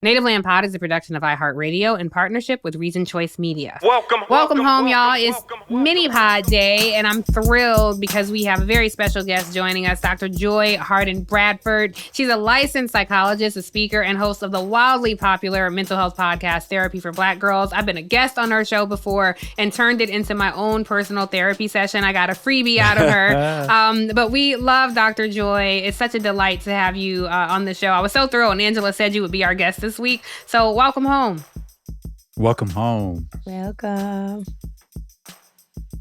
Native Land Pod is a production of iHeart Radio in partnership with Reason Choice Media. Welcome home, y'all. It's MiniPod Day, and I'm thrilled because we have a very special guest joining us, Dr. Joy Harden Bradford. She's a licensed psychologist, a speaker, and host of the wildly popular mental health podcast, Therapy for Black Girls. I've been a guest on her show before and turned it into my own personal therapy session. I got a freebie out of her. But we love Dr. Joy. It's such a delight to have you on the show. I was so thrilled, and Angela said you would be our guest this week. So welcome home. Welcome home. Welcome.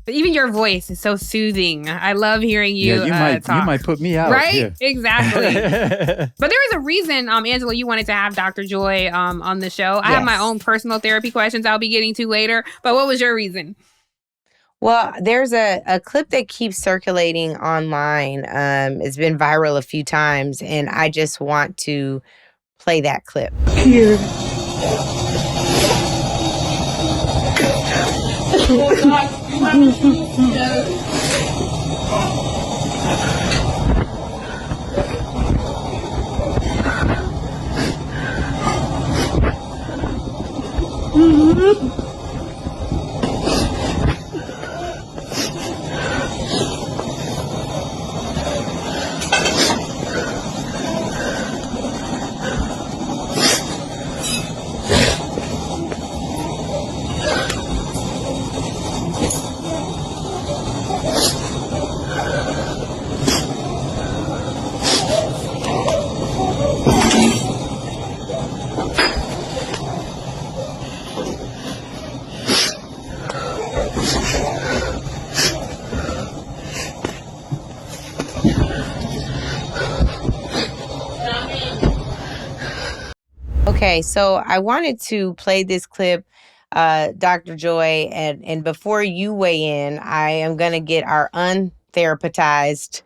Even your voice is so soothing. I love hearing you talk. You might put me out. Right? Yeah. Exactly. But there is a reason, Angela, you wanted to have Dr. Joy on the show. I have my own personal therapy questions I'll be getting to later. But what was your reason? Well, there's a clip that keeps circulating online. It's been viral a few times, and I just want to play that clip. Here. Okay, so I wanted to play this clip, Dr. Joy, and before you weigh in, I am going to get our untherapized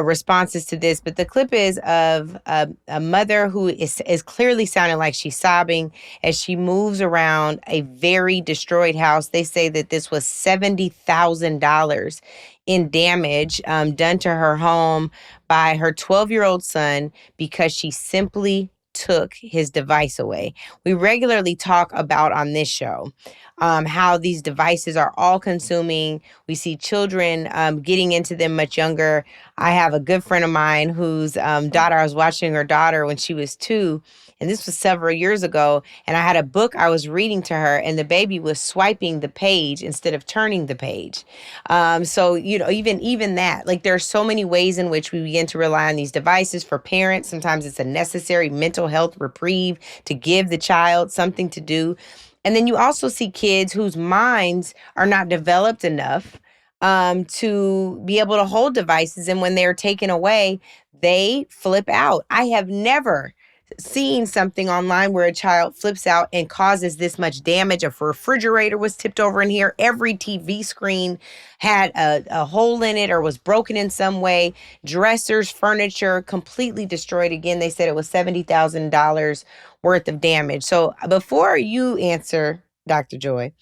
responses to this. But the clip is of a mother who is clearly sounding like she's sobbing as she moves around a very destroyed house. They say that this was $70,000 in damage done to her home by her 12-year-old son because she simply took his device away. We regularly talk about on this show how these devices are all consuming. We see children getting into them much younger. I have a good friend of mine whose daughter, I was watching her daughter when she was 2, and this was several years ago, and I had a book I was reading to her, and the baby was swiping the page instead of turning the page. So, even that, like, there are so many ways in which we begin to rely on these devices for parents. Sometimes it's a necessary mental health reprieve to give the child something to do. And then you also see kids whose minds are not developed enough to be able to hold devices. And when they're taken away, they flip out. I have never seen something online where a child flips out and causes this much damage. A refrigerator was tipped over in here. Every TV screen had a hole in it or was broken in some way. Dressers, furniture, completely destroyed. Again, they said it was $70,000 worth of damage. So before you answer, Dr. Joy,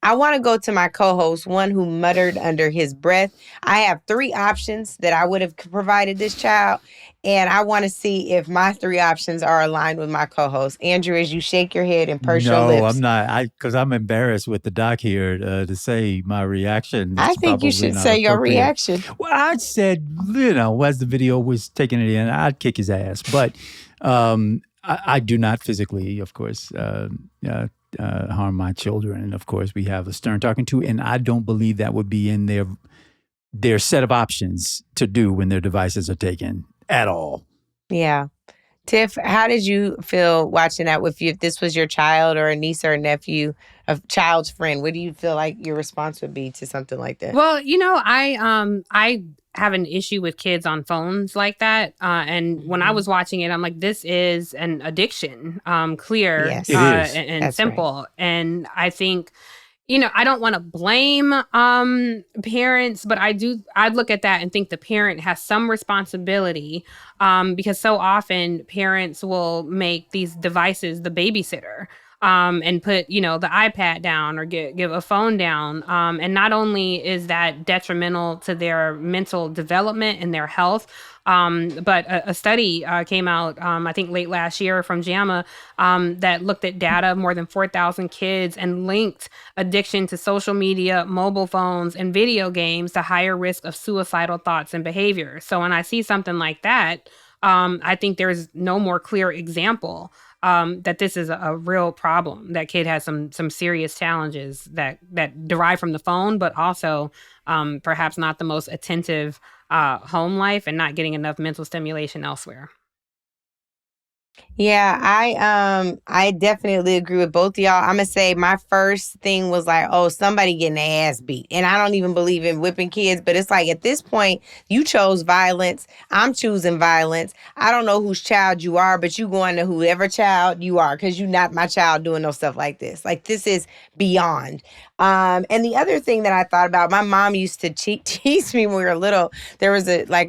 I want to go to my co-host, one who muttered under his breath. I have 3 options that I would have provided this child, and I want to see if my 3 options are aligned with my co-host. Andrew, as you shake your head and purse your lips. No, I'm not. Because I'm embarrassed with the doc here to say my reaction. I think you should say your reaction. Well, I said, as the video was taking it in, I'd kick his ass. But I do not physically, of course, harm my children. And of course, we have a stern talking to, and I don't believe that would be in their set of options to do when their devices are taken at all. Yeah. Tiff, how did you feel watching that with you? If this was your child or a niece or a nephew, a child's friend, what do you feel like your response would be to something like that? Well, I have an issue with kids on phones like that. And when I was watching it, I'm like, this is an addiction, clear Yes. and That's simple. right. And I think, I don't want to blame parents, but I'd look at that and think the parent has some responsibility because so often parents will make these devices the babysitter. and put, the iPad down or give a phone down. And not only is that detrimental to their mental development and their health, but a study came out, I think late last year from JAMA, that looked at data of more than 4,000 kids and linked addiction to social media, mobile phones, and video games to higher risk of suicidal thoughts and behavior. So when I see something like that, I think there's no more clear example that this is a real problem, that kid has some serious challenges that derive from the phone, but also perhaps not the most attentive home life and not getting enough mental stimulation elsewhere. Yeah, I definitely agree with both of y'all. I'm gonna say my first thing was like, oh, somebody getting their ass beat. And I don't even believe in whipping kids, but it's like at this point, you chose violence. I'm choosing violence. I don't know whose child you are, but you going to whoever child you are, because you're not my child doing no stuff like this. Like, this is beyond. And the other thing that I thought about, my mom used to tease me when we were little. There was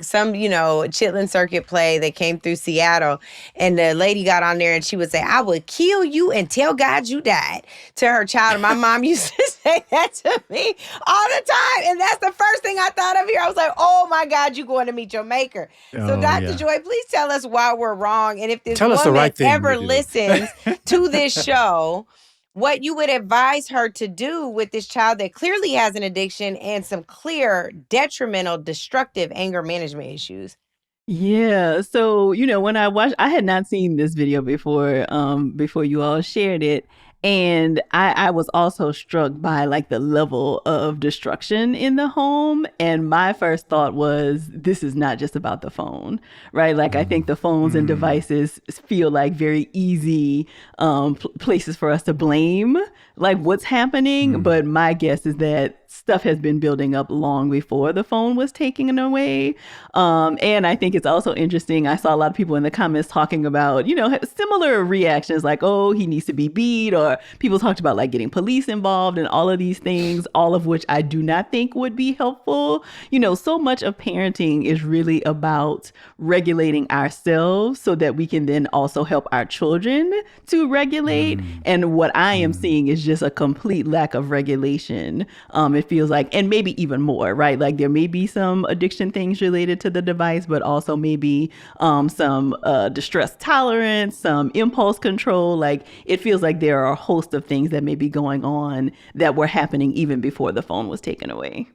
some Chitlin Circuit play that came through Seattle, and the lady got on there and she would say, I would kill you and tell God you died, to her child. And my mom used to say that to me all the time. And that's the first thing I thought of here. I was like, oh my God, you going to meet your maker. So Dr. Joy, please tell us why we're wrong. And if this woman ever listens to this show, what you would advise her to do with this child that clearly has an addiction and some clear detrimental, destructive anger management issues. Yeah. So, when I watched, I had not seen this video before you all shared it. And I was also struck by like the level of destruction in the home. And my first thought was, this is not just about the phone, right? Like, I think the phones and devices feel like very easy places for us to blame like what's happening. But my guess is that stuff has been building up long before the phone was taken away. And I think it's also interesting. I saw a lot of people in the comments talking about, similar reactions like, oh, he needs to be beat, or people talked about like getting police involved and all of these things, all of which I do not think would be helpful. So much of parenting is really about regulating ourselves so that we can then also help our children to regulate. And what I am seeing is just a complete lack of regulation. It feels like, and maybe even more, right? Like there may be some addiction things related to the device, but also maybe some distress tolerance, some impulse control. Like it feels like there are a host of things that may be going on that were happening even before the phone was taken away.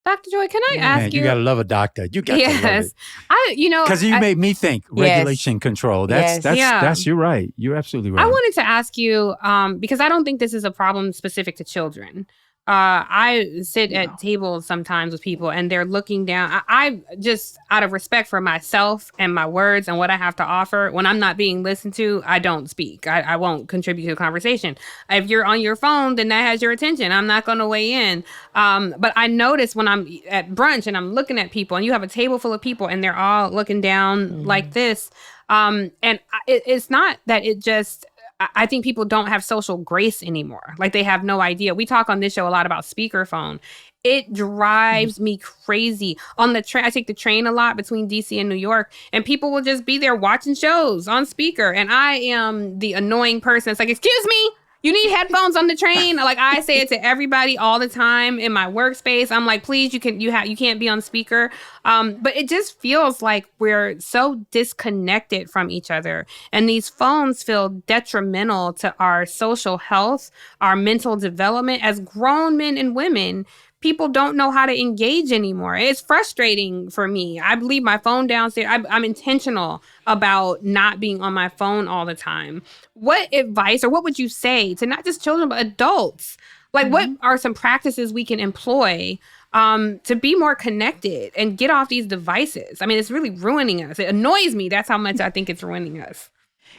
Dr. Joy, can I ask you? You gotta love a doctor. You got to love it. Because you made me think regulation control. That's you're right. You're absolutely right. I wanted to ask you because I don't think this is a problem specific to children. I sit at tables sometimes with people and they're looking down. I just, out of respect for myself and my words and what I have to offer, when I'm not being listened to, I don't speak. I won't contribute to the conversation. If you're on your phone, then that has your attention. I'm not going to weigh in. But I notice when I'm at brunch and I'm looking at people and you have a table full of people and they're all looking down like this. And it's not that it just... I think people don't have social grace anymore. Like they have no idea. We talk on this show a lot about speakerphone. It drives me crazy. On the train, I take the train a lot between DC and New York, and people will just be there watching shows on speaker. And I am the annoying person. It's like, excuse me, you need headphones on the train. Like I say it to everybody all the time in my workspace. I'm like, please, you can't be on speaker. But it just feels like we're so disconnected from each other. And these phones feel detrimental to our social health, our mental development as grown men and women. People don't know how to engage anymore. It's frustrating for me. I leave my phone downstairs. I'm intentional about not being on my phone all the time. What advice or what would you say to not just children, but adults? Like what are some practices we can employ to be more connected and get off these devices? I mean, it's really ruining us. It annoys me. That's how much I think it's ruining us.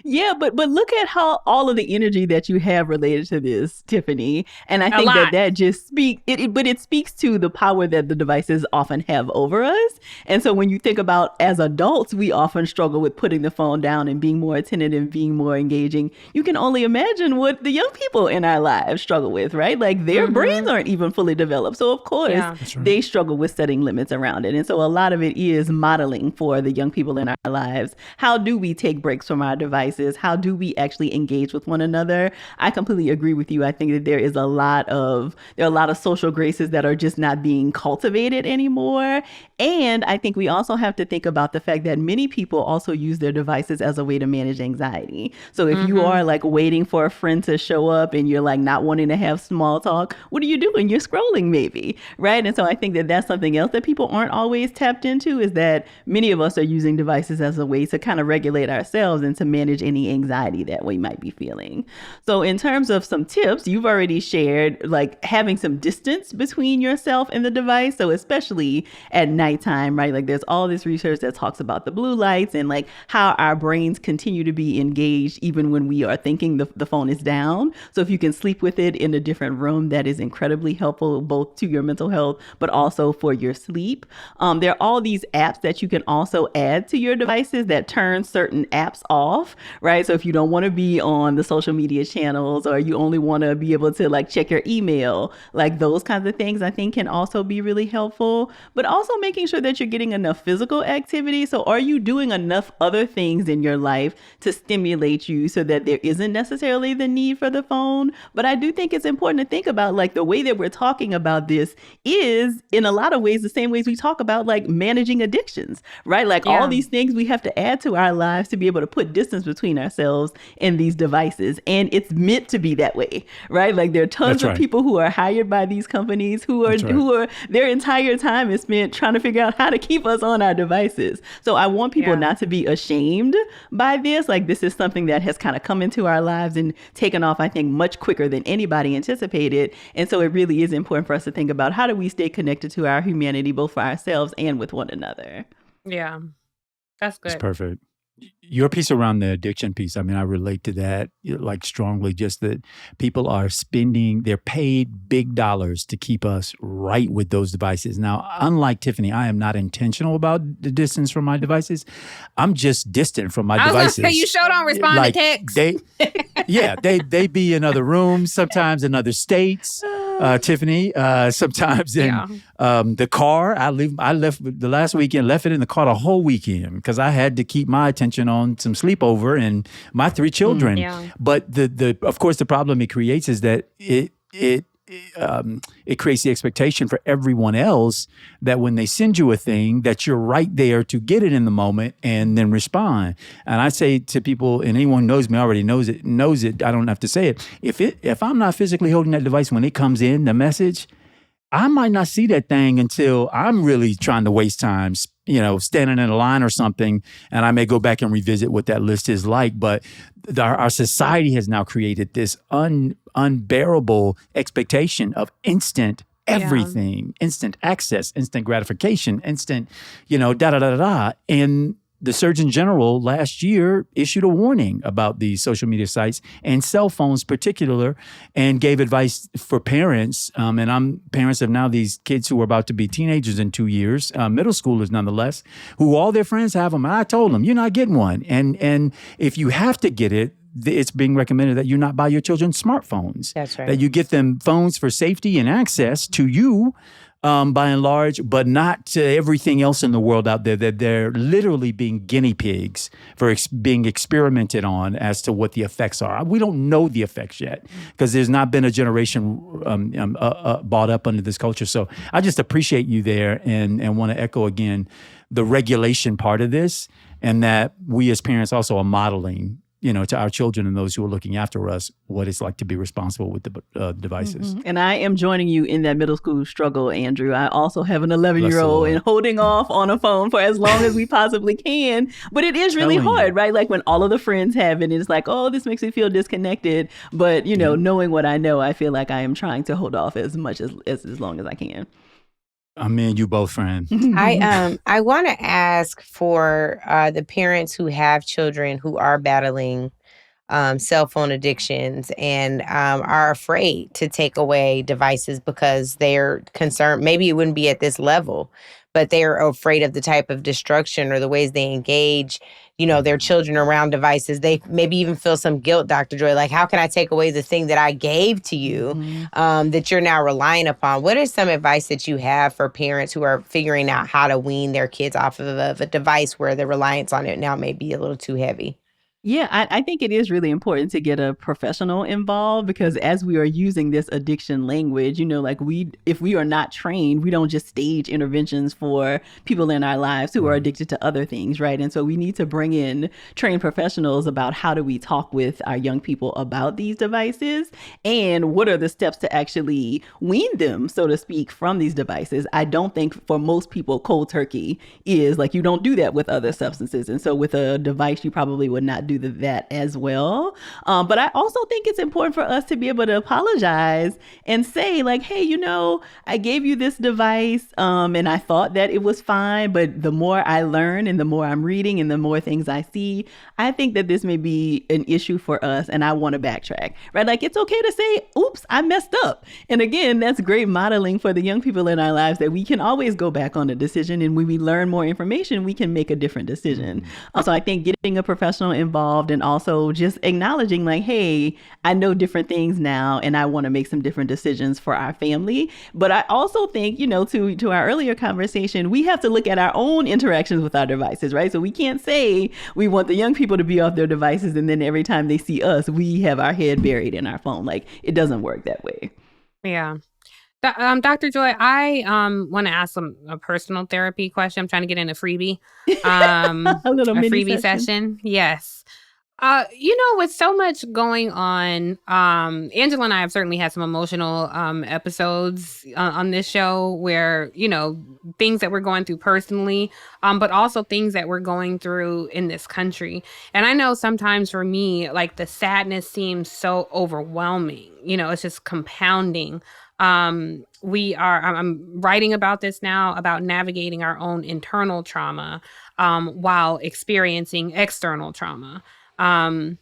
Yeah, but look at how all of the energy that you have related to this, Tiffany. And I think that just speaks, it speaks to the power that the devices often have over us. And so when you think about as adults, we often struggle with putting the phone down and being more attentive and being more engaging. You can only imagine what the young people in our lives struggle with, right? Like their brains aren't even fully developed. So of course, they struggle with setting limits around it. And so a lot of it is modeling for the young people in our lives. How do we take breaks from our devices devices? How do we actually engage with one another? I completely agree with you. I think that there are a lot of social graces that are just not being cultivated anymore. And I think we also have to think about the fact that many people also use their devices as a way to manage anxiety. So if you are like waiting for a friend to show up and you're like not wanting to have small talk, what are you doing? You're scrolling maybe, right? And so I think that that's something else that people aren't always tapped into, is that many of us are using devices as a way to kind of regulate ourselves and to manage any anxiety that we might be feeling. So in terms of some tips, you've already shared like having some distance between yourself and the device. So especially at nighttime, right? Like there's all this research that talks about the blue lights and like how our brains continue to be engaged even when we are thinking the phone is down. So if you can sleep with it in a different room, that is incredibly helpful both to your mental health, but also for your sleep. There are all these apps that you can also add to your devices that turn certain apps off, right? So if you don't want to be on the social media channels, or you only want to be able to like check your email, like those kinds of things I think can also be really helpful, but also making sure that you're getting enough physical activity. So are you doing enough other things in your life to stimulate you so that there isn't necessarily the need for the phone? But I do think it's important to think about like the way that we're talking about this is in a lot of ways the same ways we talk about like managing addictions, right? Like all these things we have to add to our lives to be able to put distance between ourselves and these devices. And it's meant to be that way, right? Like there are tons of people who are hired by these companies who are their entire time is spent trying to figure out how to keep us on our devices. So I want people not to be ashamed by this. Like this is something that has kind of come into our lives and taken off, I think, much quicker than anybody anticipated. And so it really is important for us to think about how do we stay connected to our humanity, both for ourselves and with one another. Yeah, that's good. That's perfect. Your piece around the addiction piece, I mean, I relate to that like strongly, just that people are they're paid big dollars to keep us right with those devices. Now, unlike Tiffany, I am not intentional about the distance from my devices. I'm just distant from my devices. I was going to say, you sure don't respond like, to texts. They be in other rooms, sometimes in other states. Tiffany, sometimes in the car. I left the last weekend, left it in the car the whole weekend because I had to keep my attention on some sleepover and my 3 children. But of course, the problem it creates is that it creates the expectation for everyone else that when they send you a thing, that you're right there to get it in the moment and then respond. And I say to people, and anyone who knows me already knows it. I don't have to say it. If I'm not physically holding that device when it comes in, the message, I might not see that thing until I'm really trying to waste time, standing in a line or something, and I may go back and revisit what that list is like. But our society has now created this unbearable expectation of instant everything, instant access, instant gratification, instant, da-da-da-da-da. And the Surgeon General last year issued a warning about these social media sites and cell phones in particular, and gave advice for parents. And I'm parents of now these kids who are about to be teenagers in 2 years, middle schoolers nonetheless, who all their friends have them. And I told them, you're not getting one. And if you have to get it, it's being recommended that you not buy your children smartphones. That's right. That you get them phones for safety and access to you, by and large, but not to everything else in the world out there, that they're literally being guinea pigs for being experimented on as to what the effects are. We don't know the effects yet because there's not been a generation brought up under this culture. So I just appreciate you there and want to echo again the regulation part of this, and that we as parents also are modeling to our children and those who are looking after us, what it's like to be responsible with the devices. And I am joining you in that middle school struggle, Andrew. I also have an 11-year-old and holding off on a phone for as long as we possibly can. But it is really hard, right? Like when all of the friends have it, it's like, oh, this makes me feel disconnected. But, knowing what I know, I feel like I am trying to hold off as much as long as I can. Me and you both, friend. I want to ask for the parents who have children who are battling cell phone addictions and are afraid to take away devices because they're concerned. Maybe it wouldn't be at this level, but they're afraid of the type of destruction or the ways they engage, their children around devices. They maybe even feel some guilt, Dr. Joy, like, how can I take away the thing that I gave to you that you're now relying upon? What is some advice that you have for parents who are figuring out how to wean their kids off of a device where the reliance on it now may be a little too heavy? Yeah, I think it is really important to get a professional involved because as we are using this addiction language, like if we are not trained, we don't just stage interventions for people in our lives who are addicted to other things, right? And so we need to bring in trained professionals about how do we talk with our young people about these devices and what are the steps to actually wean them, so to speak, from these devices. I don't think for most people, cold turkey is like you don't do that with other substances. And so with a device, you probably would not do that as well. But I also think it's important for us to be able to apologize and say like, hey, I gave you this device and I thought that it was fine. But the more I learn and the more I'm reading and the more things I see, I think that this may be an issue for us and I want to backtrack, right? Like it's okay to say, oops, I messed up. And again, that's great modeling for the young people in our lives that we can always go back on a decision. And when we learn more information, we can make a different decision. So I think getting a professional involved and also just acknowledging like, hey, I know different things now and I want to make some different decisions for our family. But I also think, to our earlier conversation, we have to look at our own interactions with our devices, right? So we can't say we want the young people to be off their devices and then every time they see us, we have our head buried in our phone. Like it doesn't work that way. Yeah. Dr. Joy, I want to ask a personal therapy question. I'm trying to get in a freebie. A little a mini freebie session. Yes. With so much going on, Angela and I have certainly had some emotional episodes on this show where, things that we're going through personally, but also things that we're going through in this country. And I know sometimes for me, like the sadness seems so overwhelming. It's just compounding. I'm writing about this now, about navigating our own internal trauma while experiencing external trauma. I'm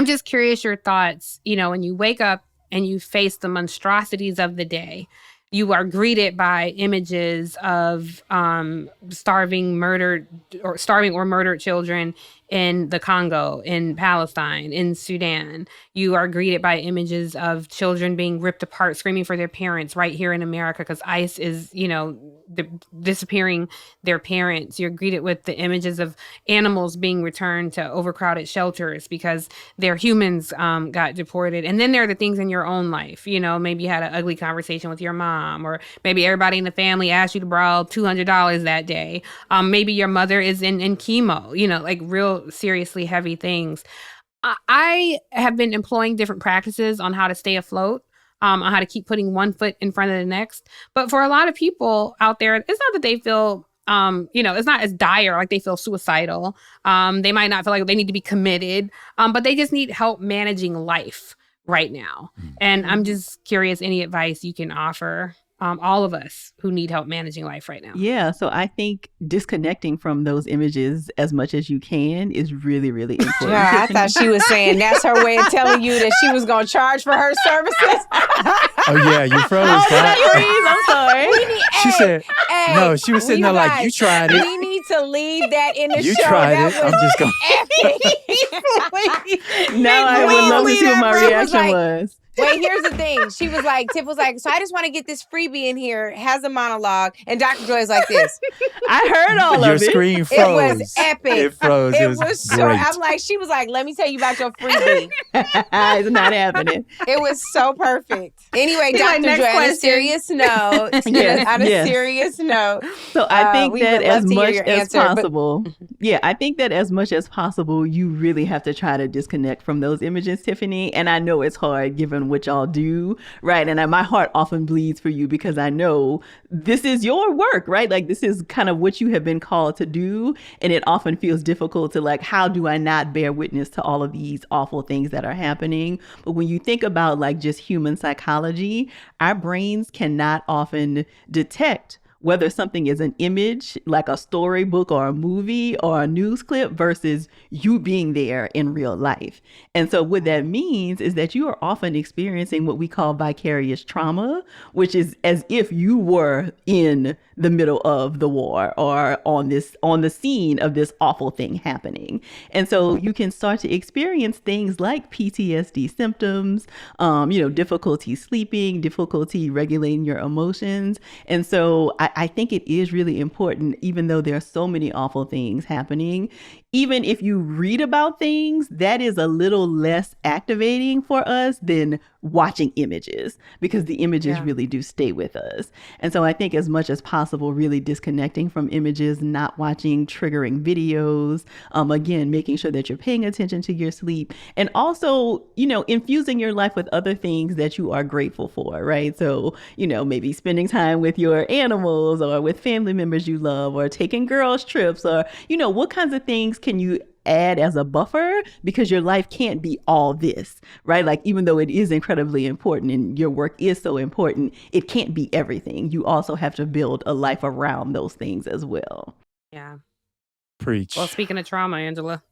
just curious your thoughts, when you wake up and you face the monstrosities of the day, you are greeted by images of starving or murdered children in the Congo, in Palestine, in Sudan. You are greeted by images of children being ripped apart, screaming for their parents right here in America because ICE is, disappearing their parents. You're greeted with the images of animals being returned to overcrowded shelters because their humans got deported. And then there are the things in your own life. Maybe you had an ugly conversation with your mom, or maybe everybody in the family asked you to borrow $200 that day. Maybe your mother is in chemo, like real seriously heavy things. I have been employing different practices on how to stay afloat, on how to keep putting one foot in front of the next. But for a lot of people out there, it's not that they feel, it's not as dire, like they feel suicidal. They might not feel like they need to be committed, but they just need help managing life right now. And I'm just curious, any advice you can offer all of us who need help managing life right now? Yeah, so I think disconnecting from those images as much as you can is really, really important. Yeah, I thought she was saying that's her way of telling you that she was going to charge for her services. Oh, yeah, you froze. I'm sorry. She said, no, she was sitting there like, you tried it. We need to leave that in the you show. You tried it. I'm just going to. Now I would love to see what my reaction was. Wait, here's the thing. Tiff was like, so I just want to get this freebie in here, has a monologue, and Dr. Joy is like this. I heard all of it. Your screen froze. It was epic. It froze. It was so, great. I'm like, she was like, let me tell you about your freebie. It's not happening. It was so perfect. Anyway, Dr. Joy, on a serious note, serious note. So I think that as much as possible, I think that as much as possible, you really have to try to disconnect from those images, Tiffany. And I know it's hard given what y'all do, right? And my heart often bleeds for you because I know this is your work, right? Like this is kind of what you have been called to do. And it often feels difficult to like, how do I not bear witness to all of these awful things that are happening? But when you think about like just human psychology, our brains cannot often detect whether something is an image like a storybook or a movie or a news clip versus you being there in real life. And so what that means is that you are often experiencing what we call vicarious trauma, which is as if you were in the middle of the war or on the scene of this awful thing happening. And so you can start to experience things like PTSD symptoms, difficulty sleeping, difficulty regulating your emotions. And so I think it is really important, even though there are so many awful things happening, even if you read about things, that is a little less activating for us than watching images, because the images really do stay with us. And so I think as much as possible, really disconnecting from images, not watching triggering videos, again, making sure that you're paying attention to your sleep, and also, infusing your life with other things that you are grateful for, right? So, maybe spending time with your animals or with family members you love, or taking girls trips, or, what kinds of things can you add as a buffer, because your life can't be all this, right? Like, even though it is incredibly important and your work is so important, it can't be everything. You also have to build a life around those things as well. Yeah. Preach. Well, speaking of trauma, Angela.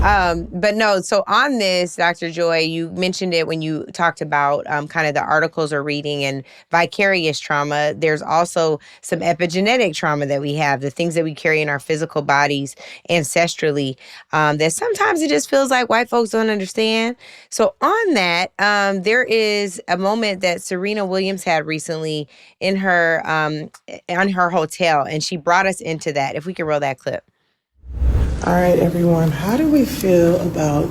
But no, so on this, Dr. Joy, you mentioned it when you talked about kind of the articles we're reading and vicarious trauma. There's also some epigenetic trauma that we have, the things that we carry in our physical bodies ancestrally, that sometimes it just feels like white folks don't understand. So on that, there is a moment that Serena Williams had recently in her on her hotel, and she brought us into that. If we could roll that clip. All right, everyone, how do we feel about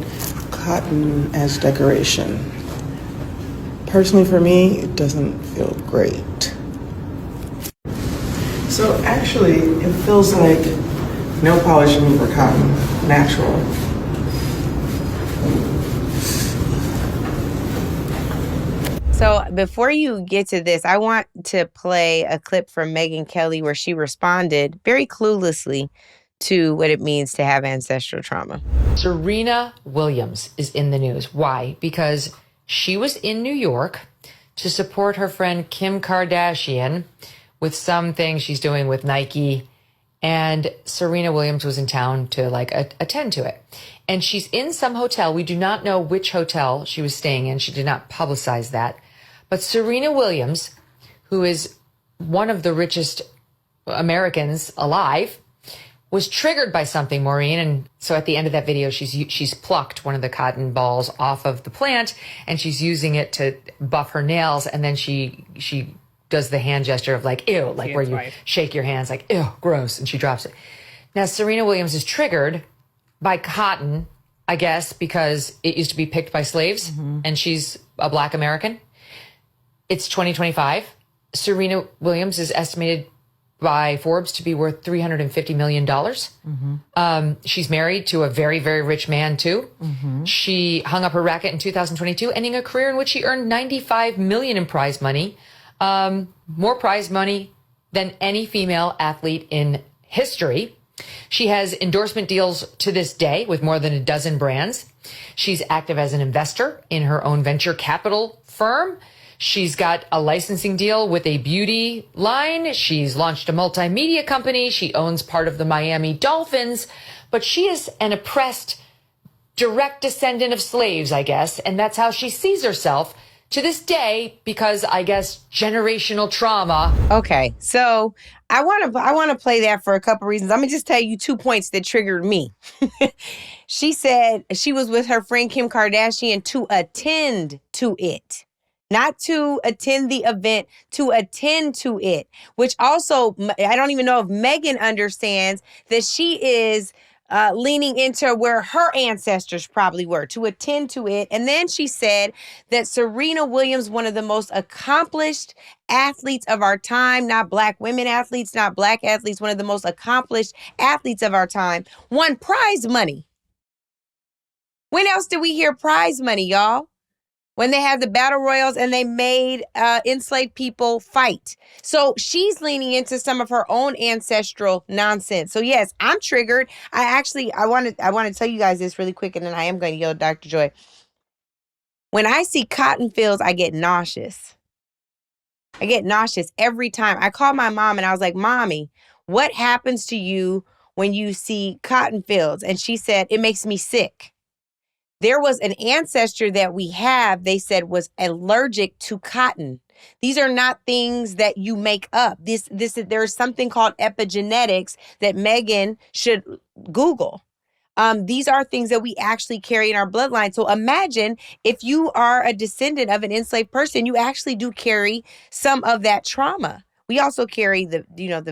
cotton as decoration? Personally, for me, it doesn't feel great. So actually, it feels like no polish remover cotton, natural. So before you get to this, I want to play a clip from Megyn Kelly where she responded very cluelessly to what it means to have ancestral trauma. Serena Williams is in the news. Why? Because she was in New York to support her friend Kim Kardashian with some things she's doing with Nike. And Serena Williams was in town to attend to it. And she's in some hotel. We do not know which hotel she was staying in. She did not publicize that. But Serena Williams, who is one of the richest Americans alive, was triggered by something, Maureen. And so at the end of that video, she's plucked one of the cotton balls off of the plant, and she's using it to buff her nails. And then she does the hand gesture of ew, where you shake your hands ew, gross. And she drops it. Now, Serena Williams is triggered by cotton, I guess, because it used to be picked by slaves, and she's a Black American. It's 2025. Serena Williams is estimated by Forbes to be worth $350 million. She's married to a very, very rich man, too. She hung up her racket in 2022, ending a career in which she earned $95 million in prize money, more prize money than any female athlete in history. She has endorsement deals to this day with more than a dozen brands. She's active as an investor in her own venture capital firm. She's got a licensing deal with a beauty line. She's launched a multimedia company. She owns part of the Miami Dolphins. But she is an oppressed, direct descendant of slaves, I guess. And that's how she sees herself to this day, because I guess generational trauma. Okay, so I want to play that for a couple reasons. I'm gonna just tell you 2 points that triggered me. She said she was with her friend Kim Kardashian to attend to it. Not to attend the event, to attend to it, which also, I don't even know if Megyn understands that she is leaning into where her ancestors probably were, to attend to it. And then she said that Serena Williams, one of the most accomplished athletes of our time, not Black women athletes, not Black athletes, one of the most accomplished athletes of our time, won prize money. When else did we hear prize money, y'all? When they had the battle royals and they made enslaved people fight. So she's leaning into some of her own ancestral nonsense. So yes, I'm triggered. I want to tell you guys this really quick, and then I am going to yell at Dr. Joy. When I see cotton fields, I get nauseous. I get nauseous every time. I called my mom and I was like, Mommy, what happens to you when you see cotton fields? And she said, it makes me sick. There was an ancestor that we have, they said, was allergic to cotton. These are not things that you make up. There's something called epigenetics that Megyn should Google. These are things that we actually carry in our bloodline. So imagine if you are a descendant of an enslaved person, you actually do carry some of that trauma. We also carry the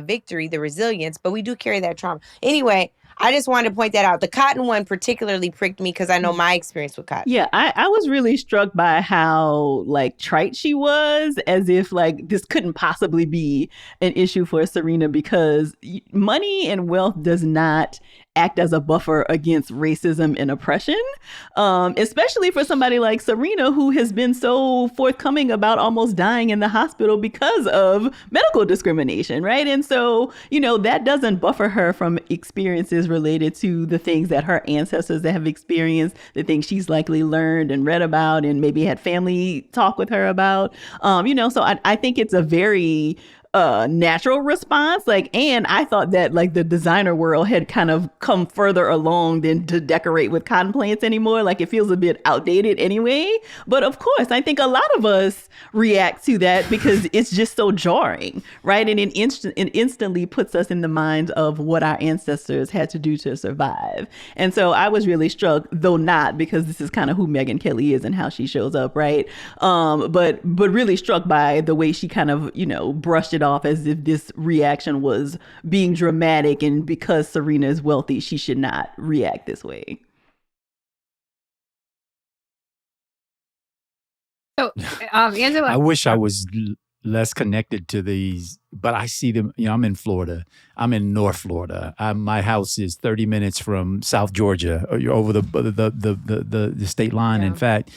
victory, the resilience, but we do carry that trauma. Anyway, I just wanted to point that out. The cotton one particularly pricked me because I know my experience with cotton. Yeah, I was really struck by how like trite she was, as if like this couldn't possibly be an issue for Serena because money and wealth does not act as a buffer against racism and oppression, especially for somebody like Serena, who has been so forthcoming about almost dying in the hospital because of medical discrimination, right? And so, that doesn't buffer her from experiences related to the things that her ancestors have experienced, the things she's likely learned and read about and maybe had family talk with her about. So I think it's a very natural response. And I thought that the designer world had kind of come further along than to decorate with cotton plants anymore. It feels a bit outdated anyway. But of course, I think a lot of us react to that because it's just so jarring, right? And it instantly puts us in the minds of what our ancestors had to do to survive. And so I was really struck, though not because this is kind of who Megyn Kelly is and how she shows up, right? But really struck by the way she kind of, brushed it off as if this reaction was being dramatic and because Serena is wealthy, she should not react this way. So, Angela, I wish I was less connected to these, but I see them. I'm in Florida. I'm in North Florida. My house is 30 minutes from South Georgia, over the state line. Yeah. In fact,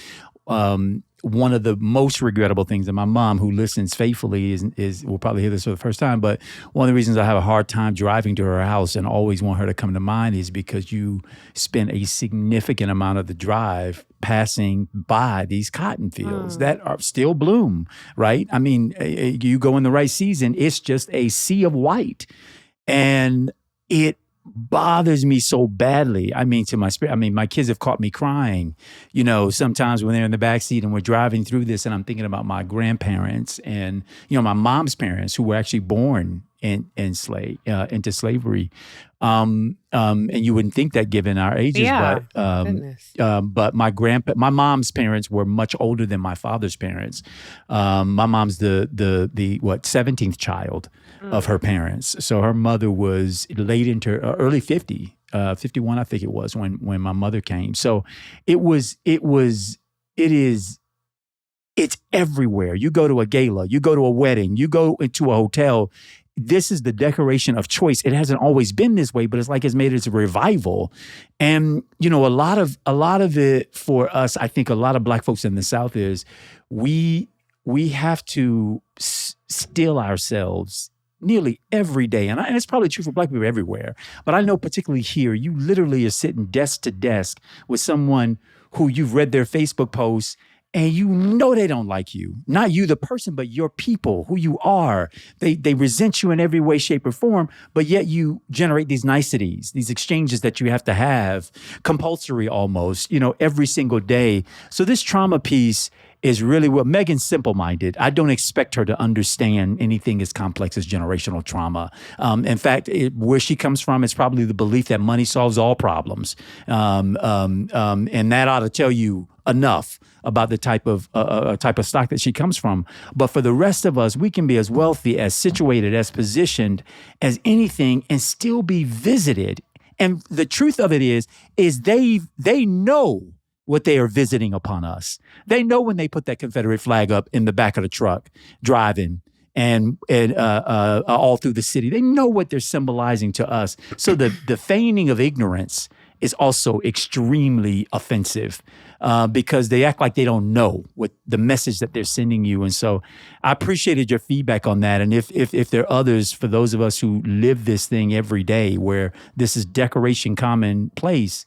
one of the most regrettable things, and my mom, who listens faithfully, is will probably hear this for the first time, but one of the reasons I have a hard time driving to her house and always want her to come to mind is because you spend a significant amount of the drive passing by these cotton fields that are still bloom, right? I mean, you go in the right season, it's just a sea of white. And it bothers me so badly. I mean, to my spirit. I mean, my kids have caught me crying, sometimes when they're in the backseat and we're driving through this and I'm thinking about my grandparents and, my mom's parents who were actually born into slavery. And you wouldn't think that given our ages, but my mom's parents were much older than my father's parents. My mom's the 17th child of her parents. So her mother was late into early 50, 51, I think it was when my mother came. So it's everywhere. You go to a gala, you go to a wedding, you go into a hotel. This is the decoration of choice. It hasn't always been this way, but it's made it a revival. And, a lot of it for us, I think a lot of Black folks in the South is we have to still ourselves nearly every day. And it's probably true for Black people everywhere. But I know particularly here, you literally are sitting desk to desk with someone who you've read their Facebook posts and they don't like you. Not you, the person, but your people, who you are. They resent you in every way, shape, or form, but yet you generate these niceties, these exchanges that you have to have, compulsory almost, every single day. So this trauma piece is really what Megyn's simple-minded. I don't expect her to understand anything as complex as generational trauma. In fact, where she comes from, it's probably the belief that money solves all problems. And that ought to tell you enough about the type of stock that she comes from. But for the rest of us, we can be as wealthy, as situated, as positioned as anything and still be visited. And the truth of it is they know what they are visiting upon us. They know when they put that Confederate flag up in the back of the truck driving and all through the city. They know what they're symbolizing to us. So the feigning of ignorance is also extremely offensive because they act like they don't know what the message that they're sending you. And so I appreciated your feedback on that. And if there are others, for those of us who live this thing every day where this is decoration commonplace,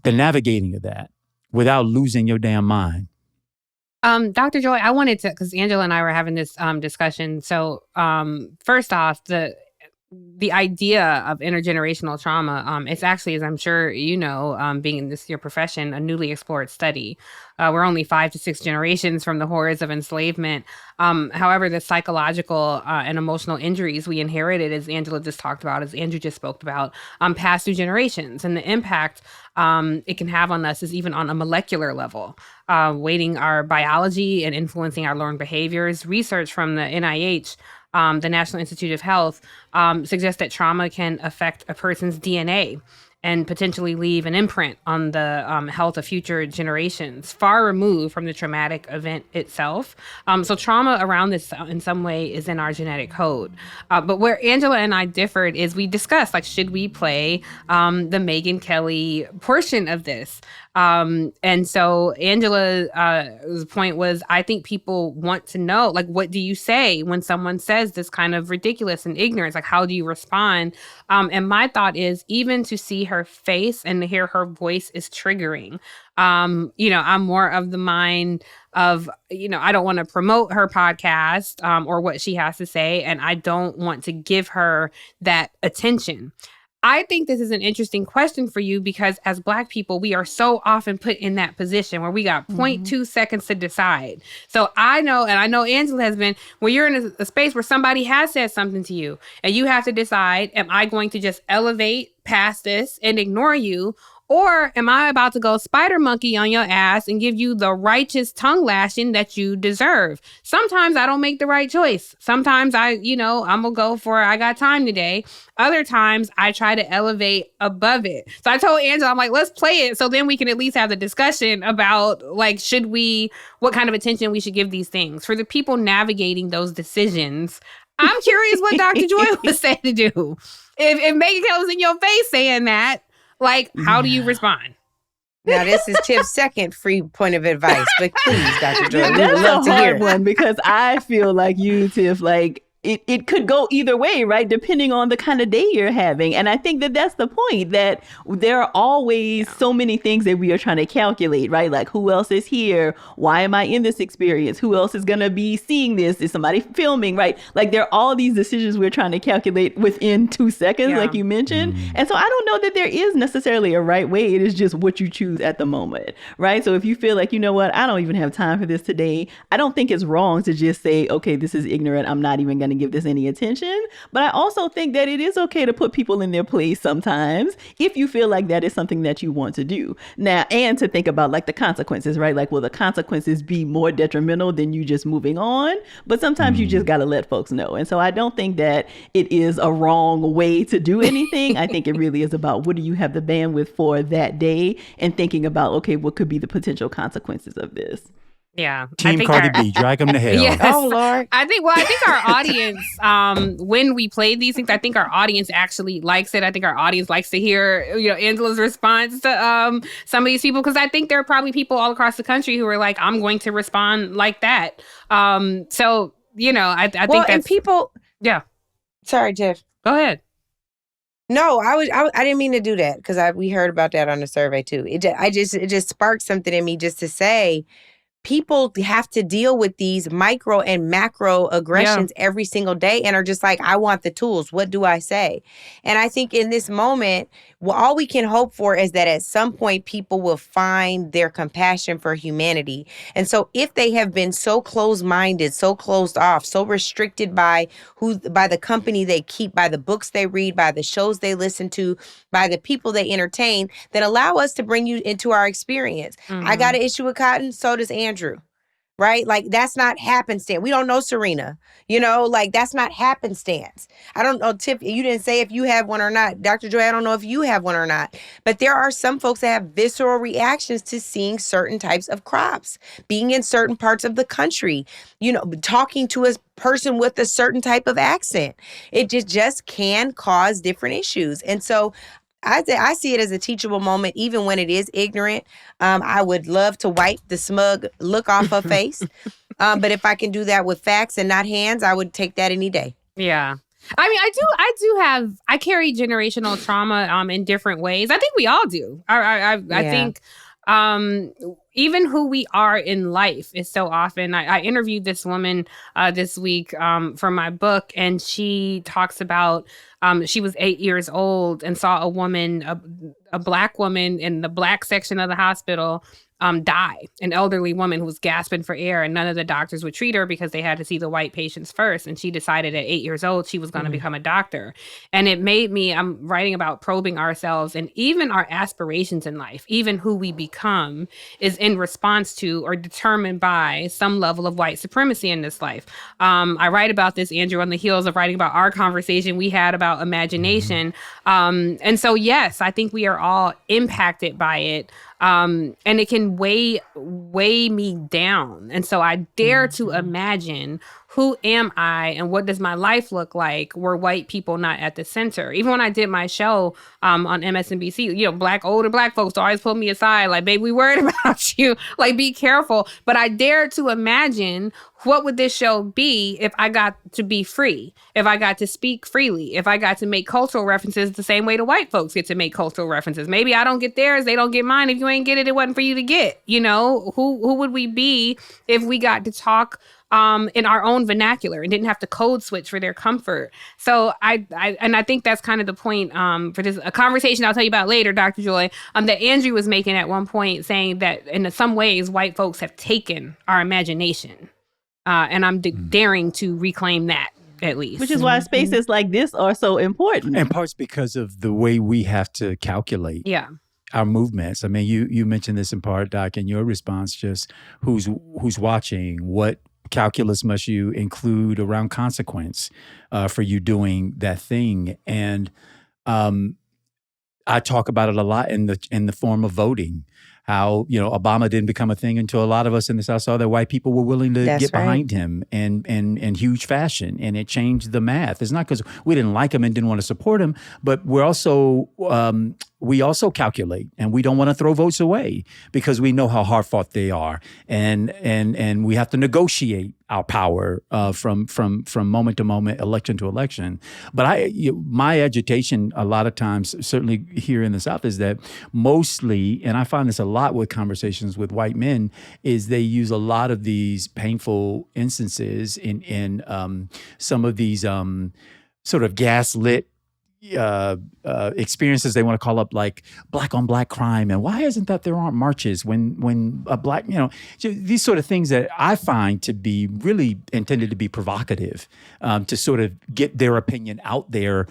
the navigating of that without losing your damn mind. Dr. Joy, I wanted to, because Angela and I were having this discussion. So first off, the idea of intergenerational trauma, it's actually, as I'm sure you know, being in your profession, a newly explored study. We're only 5 to 6 generations from the horrors of enslavement. However, the psychological and emotional injuries we inherited, as Angela just talked about, as Andrew just spoke about, pass through generations. And the impact it can have on us is even on a molecular level, weighting our biology and influencing our learned behaviors. Research from the NIH, the National Institute of Health, suggests that trauma can affect a person's DNA and potentially leave an imprint on the health of future generations, far removed from the traumatic event itself. So trauma around this in some way is in our genetic code. But where Angela and I differed is we discussed, like, should we play the Megyn Kelly portion of this? And so Angela's point was, I think people want to know, like, what do you say when someone says this kind of ridiculous and ignorance? Like, how do you respond? And my thought is, even to see her face and to hear her voice is triggering. I'm more of the mind of, I don't want to promote her podcast or what she has to say, and I don't want to give her that attention. I think this is an interesting question for you because as Black people, we are so often put in that position where we got 0.2 seconds to decide. So I know, and I know Angela has been, when you're in a space where somebody has said something to you and you have to decide, am I going to just elevate past this and ignore you? Or am I about to go spider monkey on your ass and give you the righteous tongue lashing that you deserve? Sometimes I don't make the right choice. Sometimes I'm going to go for, I got time today. Other times I try to elevate above it. So I told Angela, I'm like, let's play it so then we can at least have the discussion about, like, what kind of attention we should give these things. For the people navigating those decisions, I'm curious what Dr. Joy would say to do. If Megyn Kelly was in your face saying that, like, how do you respond? Now, this is Tiff's second free point of advice, but please, Dr. Joy, we would That's love a to hear hard one because I feel like you, Tiff, like, it could go either way, right? Depending on the kind of day you're having. And I think that that's the point, that there are always so many things that we are trying to calculate, right? Like, who else is here? Why am I in this experience? Who else is going to be seeing this? Is somebody filming, right? Like, there are all these decisions we're trying to calculate within 2 seconds, like you mentioned. And so I don't know that there is necessarily a right way. It is just what you choose at the moment, right? So if you feel like, you know what, I don't even have time for this today, I don't think it's wrong to just say, okay, this is ignorant. I'm not even going to give this any attention. But I also think that it is okay to put people in their place sometimes if you feel like that is something that you want to do. Now, and to think about, like, the consequences, right? Like, will the consequences be more detrimental than you just moving on? But sometimes you just got to let folks know. And so I don't think that it is a wrong way to do anything. I think it really is about, what do you have the bandwidth for that day, and thinking about, okay, what could be the potential consequences of this? Yeah. Team Cardi B, drag them to hell. Yes. Oh, Lord. I think our audience, when we play these things, I think our audience actually likes it. I think our audience likes to hear, Angela's response to some of these people, because I think there are probably people all across the country who are like, I'm going to respond like that. I think that's... and people... Yeah. Sorry, Jeff. Go ahead. No, I didn't mean to do that, because we heard about that on the survey too. It just sparked something in me just to say, people have to deal with these micro and macro aggressions every single day and are just like, I want the tools. What do I say? And I think in this moment, all we can hope for is that at some point people will find their compassion for humanity. And so if they have been so closed-minded, so closed off, so restricted by the company they keep, by the books they read, by the shows they listen to, by the people they entertain, then allow us to bring you into our experience. I got an issue with Cotton, so does Andrew. Right? Like, that's not happenstance. We don't know Serena. Like, that's not happenstance. I don't know, Tiff, you didn't say if you have one or not. Dr. Joy, I don't know if you have one or not. But there are some folks that have visceral reactions to seeing certain types of crops, being in certain parts of the country, talking to a person with a certain type of accent. It just can cause different issues. And so I see it as a teachable moment, even when it is ignorant. I would love to wipe the smug look off her face. But if I can do that with facts and not hands, I would take that any day. Yeah. I mean, I carry generational trauma in different ways. I think we all do. I think, even who we are in life is so often. I interviewed this woman this week for my book, and she talks about she was 8 years old and saw a woman, a Black woman in the Black section of the hospital die, an elderly woman who was gasping for air, and none of the doctors would treat her because they had to see the white patients first. And she decided at 8 years old she was going to become a doctor. And it made me, I'm writing about probing ourselves and even our aspirations in life, even who we become is in response to or determined by some level of white supremacy in this life. I write about this, Andrew, on the heels of writing about our conversation we had about imagination. And so, yes, I think we are all impacted by it. And it can weigh me down. And so I dare to imagine, who am I and what does my life look like were white people not at the center? Even when I did my show on MSNBC, older Black folks always pull me aside, like, babe, we worried about you. Like, be careful. But I dare to imagine, what would this show be if I got to be free, if I got to speak freely, if I got to make cultural references the same way the white folks get to make cultural references? Maybe I don't get theirs, they don't get mine. If you ain't get it, it wasn't for you to get. Who would we be if we got to talk in our own vernacular and didn't have to code switch for their comfort? So I think that's kind of the point for this, a conversation I'll tell you about later, Dr. Joy, that Andrew was making at one point, saying that in some ways white folks have taken our imagination. And I'm daring to reclaim that, at least. Which is why spaces like this are so important. In parts because of the way we have to calculate our movements. I mean, you mentioned this in part, Doc, in your response, just who's watching, what calculus must you include around consequence for you doing that thing. And I talk about it a lot in the form of voting. How, Obama didn't become a thing until a lot of us in the South saw that white people were willing to get behind him in huge fashion. And it changed the math. It's not because we didn't like him and didn't want to support him, but we also calculate, and we don't want to throw votes away because we know how hard fought they are. And we have to negotiate our power from moment to moment, election to election. But my agitation a lot of times, certainly here in the South, is that mostly, and I find this a lot with conversations with white men, is they use a lot of these painful instances in some of these sort of gaslit experiences they want to call up, like Black on Black crime, and why isn't that there aren't marches when a Black, these sort of things that I find to be really intended to be provocative, to sort of get their opinion out there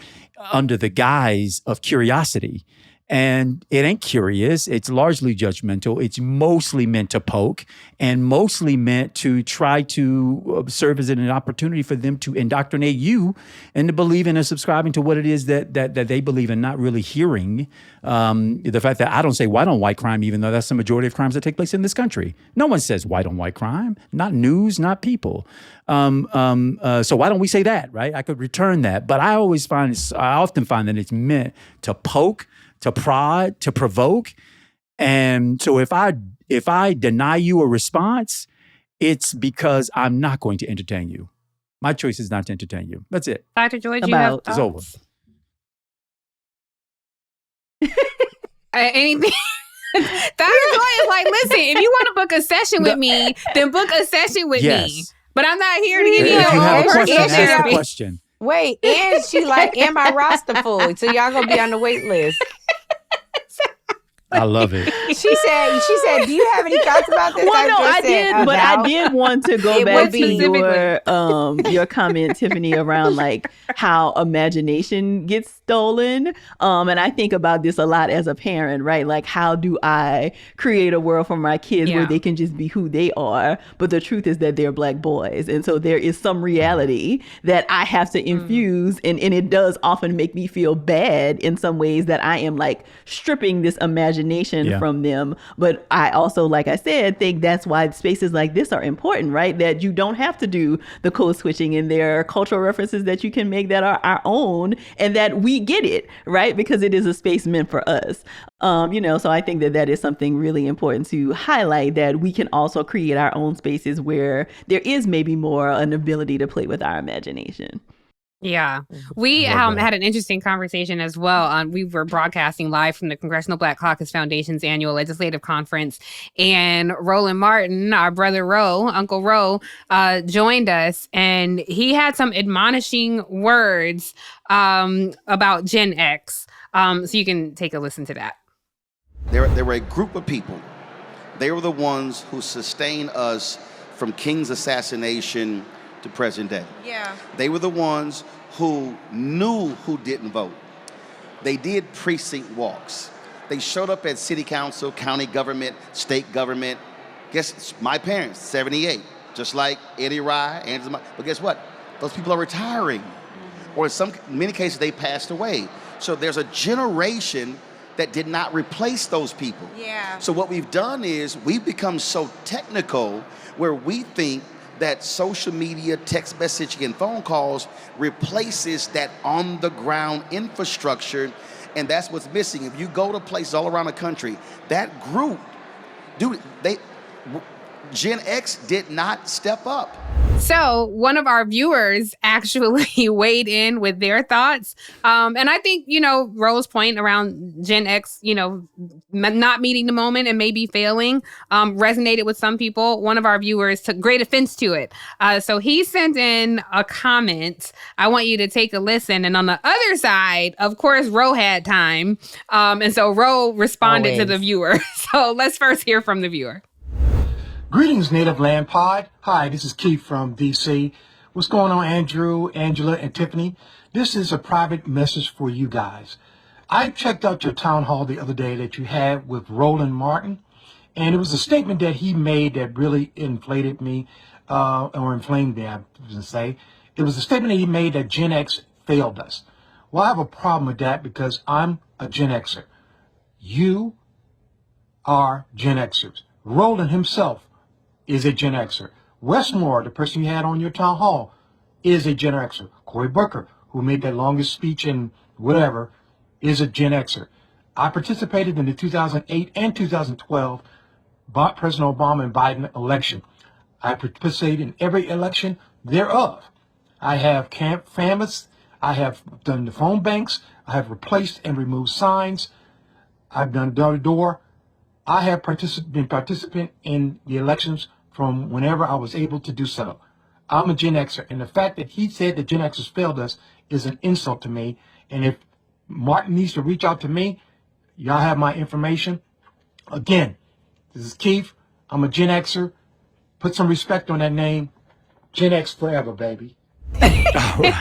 under the guise of curiosity. And it ain't curious. It's largely judgmental. It's mostly meant to poke and mostly meant to try to serve as an opportunity for them to indoctrinate you and to believe in and subscribing to what it is that they believe in, not really hearing the fact that I don't say white on white crime, even though that's the majority of crimes that take place in this country. No one says white on white crime, not news, not people. So why don't we say that, right? I could return that. But I often find that it's meant to poke, to prod, to provoke. And so if I deny you a response, it's because I'm not going to entertain you. My choice is not to entertain you. That's it. Dr. Joy, do you have thoughts? It's over. Anything? Dr. Joy is like, listen, if you want to book a session with me, then book a session with me. But I'm not here to give you no personal therapy. Ask the question. Wait, and she like, am I roster full? So y'all gonna be on the wait list. I love it. She said, do you have any thoughts about this? Well, no, I did, but I did want to go back to your comment, Tiffany, around like how imagination gets stolen. And I think about this a lot as a parent, right? Like, how do I create a world for my kids where they can just be who they are? But the truth is that they're Black boys. And so there is some reality that I have to infuse. And it does often make me feel bad in some ways that I am like stripping this imagination from them. But I also, like I said, think that's why spaces like this are important, right? That you don't have to do the code switching, and there are cultural references that you can make that are our own and that we get it, right? Because it is a space meant for us. So I think that is something really important to highlight, that we can also create our own spaces where there is maybe more an ability to play with our imagination. Yeah. We had an interesting conversation as well. We were broadcasting live from the Congressional Black Caucus Foundation's annual legislative conference. And Roland Martin, our brother Ro, Uncle Ro, joined us. And he had some admonishing words about Gen X. So you can take a listen to that. There were a group of people. They were the ones who sustained us from King's assassination to present day. Yeah. They were the ones who knew who didn't vote. They did precinct walks. They showed up at city council, county government, state government. Guess my parents, 78, just like Eddie Rye, Angela. But guess what? Those people are retiring, or in many cases they passed away. So there's a generation that did not replace those people. Yeah. So what we've done is we've become so technical where we think that social media, text messaging, and phone calls replaces that on-the-ground infrastructure, and that's what's missing. If you go to places all around the country, that group, Gen X did not step up. So one of our viewers actually weighed in with their thoughts. And I think, Ro's point around Gen X, not meeting the moment and maybe failing resonated with some people. One of our viewers took great offense to it. So he sent in a comment. I want you to take a listen. And on the other side, of course, Ro had time. And so Ro responded to the viewer. So let's first hear from the viewer. Greetings, Native Land Pod. Hi, this is Keith from DC. What's going on, Andrew, Angela, and Tiffany? This is a private message for you guys. I checked out your town hall the other day that you had with Roland Martin, and it was a statement that he made that really inflated me, or inflamed me, I should say. It was a statement that he made that Gen X failed us. Well, I have a problem with that because I'm a Gen Xer. You are Gen Xers. Roland himself is a Gen Xer. Westmore, the person you had on your town hall, is a Gen Xer. Cory Booker, who made that longest speech in whatever, is a Gen Xer. I participated in the 2008 and 2012 President Obama and Biden election. I participated in every election thereof. I have canvassed. I have done the phone banks. I have replaced and removed signs. I've done door-to-door. I have been participant in the elections from whenever I was able to do so. I'm a Gen Xer, and the fact that he said that Gen Xers failed us is an insult to me. And if Martin needs to reach out to me, y'all have my information. Again, this is Keith. I'm a Gen Xer. Put some respect on that name. Gen X forever, baby. That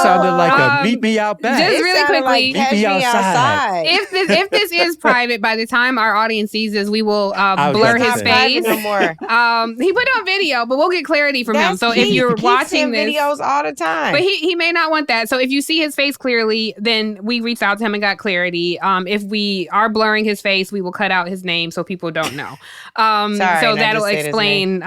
sounded like a meet me out back. Just really quickly, like, meet me outside. If this is private, by the time our audience sees this, we will blur his face. No more. He put it on video, but we'll get clarity from him. So if you're watching this, videos all the time, but he may not want that. So if you see his face clearly, then we reached out to him and got clarity. If we are blurring his face, we will cut out his name so people don't know. Sorry, so that'll explain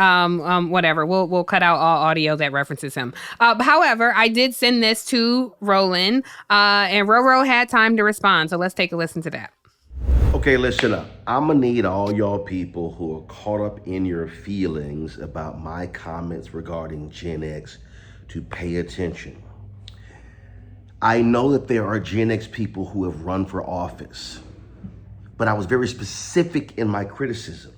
whatever. We'll cut out all audio that references him. However, I did send this to Roland, and Roro had time to respond. So let's take a listen to that. Okay, listen up. I'm gonna need all y'all people who are caught up in your feelings about my comments regarding Gen X to pay attention. I know that there are Gen X people who have run for office, but I was very specific in my criticism.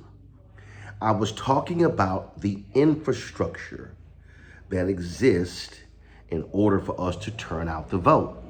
I was talking about the infrastructure that exists in order for us to turn out the vote.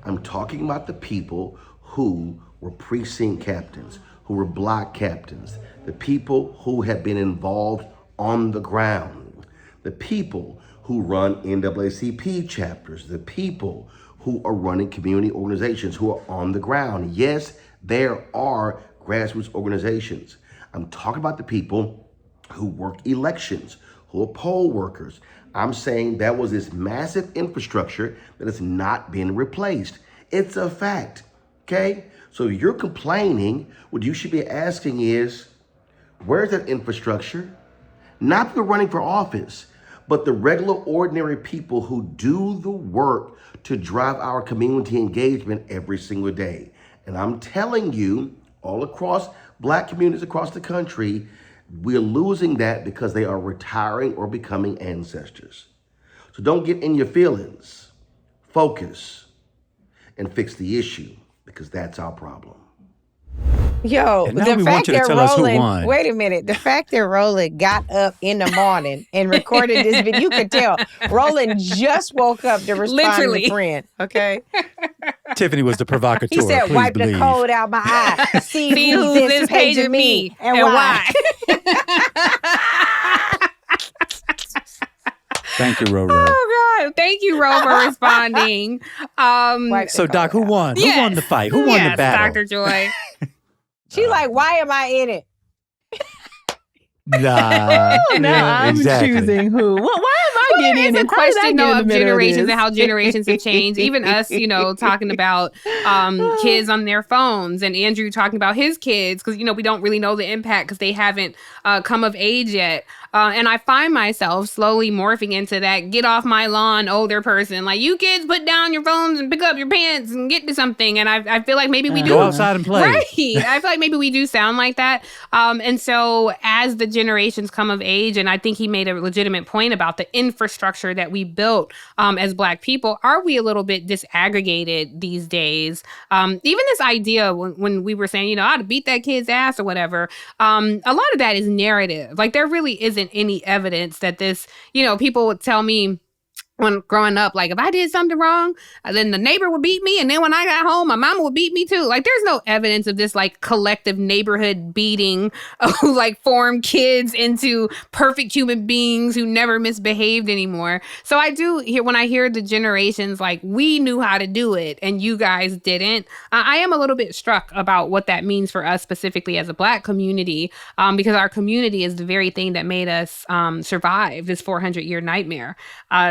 I'm talking about the people who were precinct captains, who were block captains, the people who have been involved on the ground, the people who run NAACP chapters, the people who are running community organizations who are on the ground. Yes, there are grassroots organizations. I'm talking about the people who work elections, who are poll workers. I'm saying that was this massive infrastructure that has not been replaced. It's a fact, okay? So you're complaining, what you should be asking is, where's that infrastructure? Not people running for office, but the regular, ordinary people who do the work to drive our community engagement every single day. And I'm telling you, all across Black communities across the country, we're losing that because they are retiring or becoming ancestors. So don't get in your feelings. Focus and fix the issue, because that's our problem. Yo, And now the we want fact you to that tell us who Roland, won. wait a minute, the fact that Roland got up in the morning and recorded this video, you could tell Roland just woke up to respond Literally. to friend, okay? Tiffany was the provocateur. He said, please wipe believe. the cold out my eye. See See who's who's this page of me and why. Thank you, Roro. Oh God! Thank you, Ro, for responding. So, Doc, who won? Yes. Who won the fight? Who won the battle? Dr. Joy. She like, why am I in it? Nah. Now I'm choosing who. Why am I getting in It's a it? How did I question get in though the of middle generations this? and how generations have changed. Even us, talking about kids on their phones, and Andrew talking about his kids, because we don't really know the impact because they haven't come of age yet. And I find myself slowly morphing into that get off my lawn older person. Like, you kids put down your phones and pick up your pants and get to something. And I feel like maybe we do. Go outside and play. Right. I feel like maybe we do sound like that. And so as the generations come of age, and I think he made a legitimate point about the infrastructure that we built as Black people, are we a little bit disaggregated these days? Even this idea when we were saying, I ought to beat that kid's ass or whatever, a lot of that is narrative. Like, there really isn't any evidence that this, people would tell me when growing up, like, if I did something wrong, then the neighbor would beat me. And then when I got home, my mama would beat me too. Like, there's no evidence of this, like, collective neighborhood beating who, like, formed kids into perfect human beings who never misbehaved anymore. So I do hear, when I hear the generations, like, we knew how to do it and you guys didn't, I am a little bit struck about what that means for us specifically as a Black community, because our community is the very thing that made us survive this 400-year nightmare.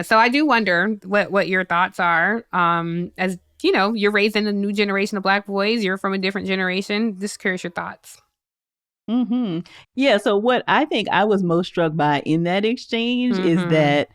So I do wonder what your thoughts are. As you're raising a new generation of Black boys. You're from a different generation. Just curious your thoughts. Mm-hmm. Yeah. So what I think I was most struck by in that exchange is that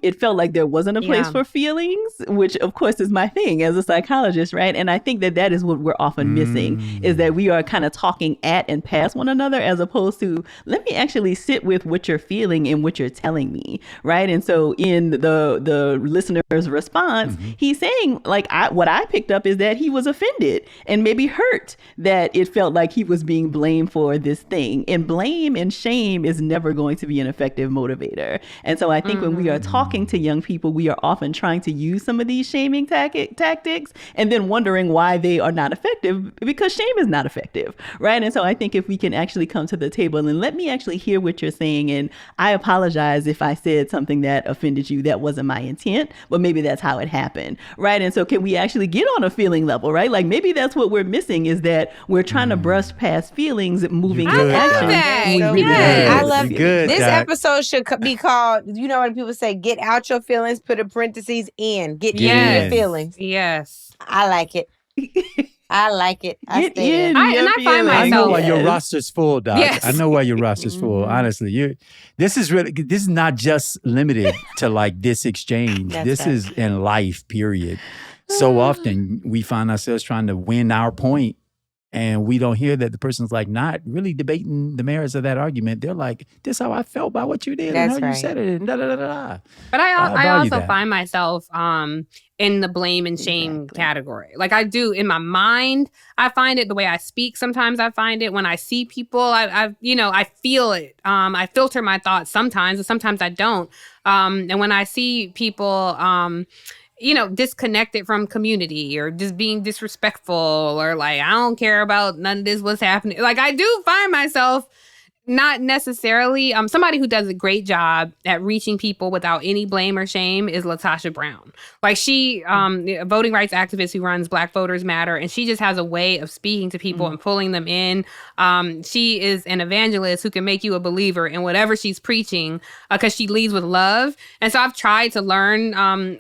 it felt like there wasn't a place for feelings, which of course is my thing as a psychologist, right? And I think that is what we're often missing, is that we are kind of talking at and past one another, as opposed to, let me actually sit with what you're feeling and what you're telling me, right? And so in the listener's response, he's saying, like, what I picked up is that he was offended and maybe hurt that it felt like he was being blamed for this thing. And blame and shame is never going to be an effective motivator. And so I think when we are talking to young people, we are often trying to use some of these shaming tactics and then wondering why they are not effective, because shame is not effective, right? And so I think if we can actually come to the table and let me actually hear what you're saying, and I apologize if I said something that offended you, that wasn't my intent, but maybe that's how it happened, right? And so can we actually get on a feeling level, right? Like, maybe that's what we're missing, is that we're trying to brush past feelings, moving to action. I love it. This Doc. episode should be called, when people say, get out your feelings, put a parentheses in, get in your feelings. Yes. I like it. I like it. I stand. I find myself. I know why your roster's full, Doc. Yes. I know why your roster's full. Honestly, this is not just limited to like this exchange. This is in life, period. So often we find ourselves trying to win our point, and we don't hear that the person's like not really debating the merits of that argument. They're like, this is how I felt about what you did and how you said it, and da da da da. But I also that. find myself in the blame and shame category. Like, I do in my mind, I find it. The way I speak, sometimes I find it. When I see people, I feel it. I filter my thoughts sometimes, and sometimes I don't. And when I see people, disconnected from community, or just being disrespectful, or like, I don't care about none of this, what's happening. Like, I do find myself not necessarily, somebody who does a great job at reaching people without any blame or shame is Latasha Brown. Like, she, a voting rights activist who runs Black Voters Matter, and she just has a way of speaking to people and pulling them in. She is an evangelist who can make you a believer in whatever she's preaching, because she leads with love. And so I've tried to learn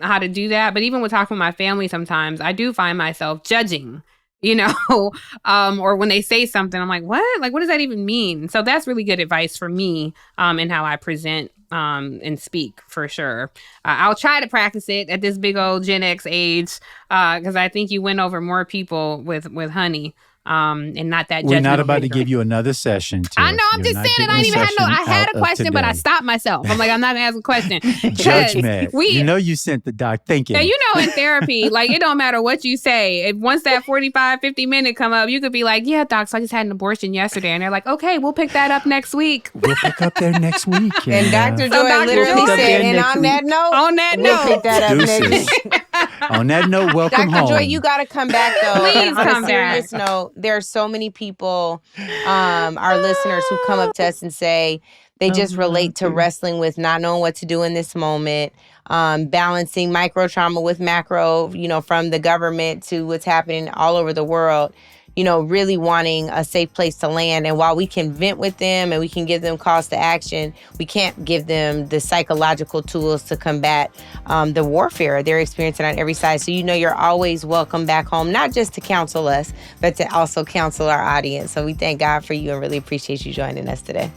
how to do that. But even with talking with my family, sometimes I do find myself judging, or when they say something, I'm like, what? Like, what does that even mean? So that's really good advice for me in how I present and speak, for sure. I'll try to practice it at this big old Gen X age, because I think you win over more people with honey and not that. We're not about to give you another session. I know. I'm just saying that I didn't even have no. I had a question, but I stopped myself. I'm like, I'm not gonna ask a question. Judgment. You sent the doc thinking. Yeah, in therapy, like it don't matter what you say. If once that 45, 50 minute come up, you could be like, yeah, doc, so I just had an abortion yesterday, and they're like, okay, we'll pick that up next week. We'll pick up there next week. And Dr. Joy literally said, and on that note, pick that up next week. On that note, welcome home. Dr. Joy, you got to come back, though. Please on come a serious back. note, there are so many people, our listeners, who come up to us and say they just relate to wrestling with not knowing what to do in this moment, balancing micro trauma with macro, from the government to what's happening all over the world. Really wanting a safe place to land. And while we can vent with them and we can give them calls to action, we can't give them the psychological tools to combat the warfare they're experiencing on every side. So you're always welcome back home, not just to counsel us, but to also counsel our audience. So we thank God for you and really appreciate you joining us today.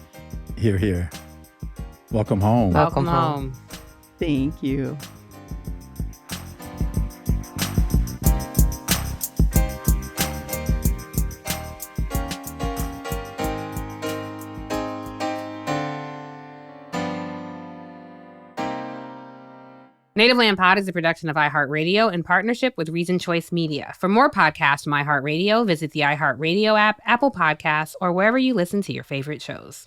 Hear, hear. Welcome home. Welcome home. Thank you. Native Land Pod is a production of iHeartRadio in partnership with Reason Choice Media. For more podcasts from iHeartRadio, visit the iHeartRadio app, Apple Podcasts, or wherever you listen to your favorite shows.